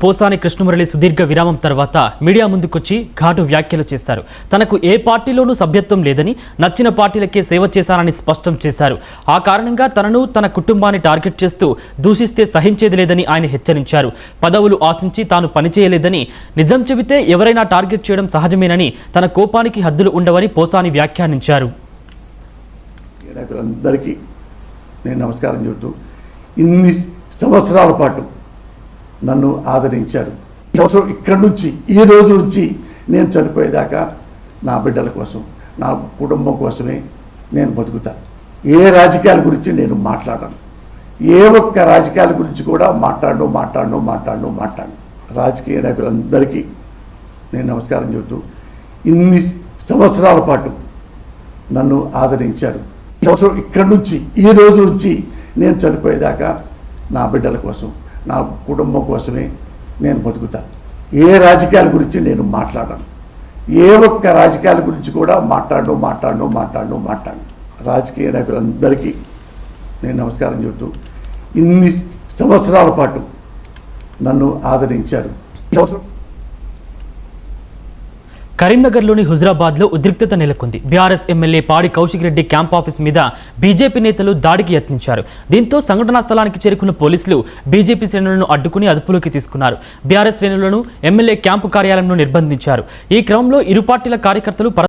పోసాని కృష్ణమురళి సుదీర్ఘ విరామం తర్వాత మీడియా ముందుకొచ్చి ఘాటు వ్యాఖ్యలు చేశారు. తనకు ఏ పార్టీలోనూ సభ్యత్వం లేదని, నచ్చిన పార్టీలకే సేవ చేశారని స్పష్టం చేశారు. ఆ కారణంగా తనను తన కుటుంబాన్ని టార్గెట్ చేస్తూ దూషిస్తే సహించేది లేదని ఆయన హెచ్చరించారు. పదవులు ఆశించి తాను పనిచేయలేదని, నిజం చెబితే ఎవరైనా టార్గెట్ చేయడం సహజమేనని, తన కోపానికి హద్దులు ఉండవని పోసాని వ్యాఖ్యానించారు. నేను నమస్కారం చెబుతూ ఇన్ని సంవత్సరాల పాటు నన్ను ఆదరించారు. ఇక్కడి నుంచి ఈ రోజు నుంచి నేను చనిపోయేదాకా నా బిడ్డల కోసం, నా కుటుంబం కోసమే నేను బతుకుతా. ఏ రాజకీయాల గురించి నేను మాట్లాడను. ఏ ఒక్క రాజకీయాల గురించి కూడా మాట్లాడను. రాజకీయ నాయకులందరికీ నేను నమస్కారం చెబుతూ ఇన్ని సంవత్సరాల పాటు నన్ను ఆదరించారు. ఇక్కడి నుంచి ఈ రోజు నుంచి నేను చనిపోయేదాకా నా బిడ్డల కోసం, నా కుటుంబం కోసమే నేను బతుకుతా. ఏ రాజకీయాల గురించి నేను మాట్లాడను. ఏ ఒక్క రాజకీయాల గురించి కూడా మాట్లాడను. రాజకీయ నాయకులందరికీ నేను నమస్కారం చెబుతూ ఇన్ని సంవత్సరాల పాటు నన్ను ఆదరించారు. కరీంనగర్లోని హుజరాబాద్లో ఉద్రిక్తత నెలకొంది. బీఆర్ఎస్ ఎమ్మెల్యే పాడి కౌశిక్ రెడ్డి క్యాంప్ ఆఫీస్ మీద బీజేపీ నేతలు దాడికి యత్నించారు. దీంతో సంఘటనా స్థలానికి చేరుకున్న పోలీసులు బీజేపీ శ్రేణులను అడ్డుకుని అదుపులోకి తీసుకున్నారు. బీఆర్ఎస్ శ్రేణులను ఎమ్మెల్యే క్యాంపు కార్యాలయంలో నిర్బంధించారు. ఈ క్రమంలో ఇరు పార్టీల కార్యకర్తలు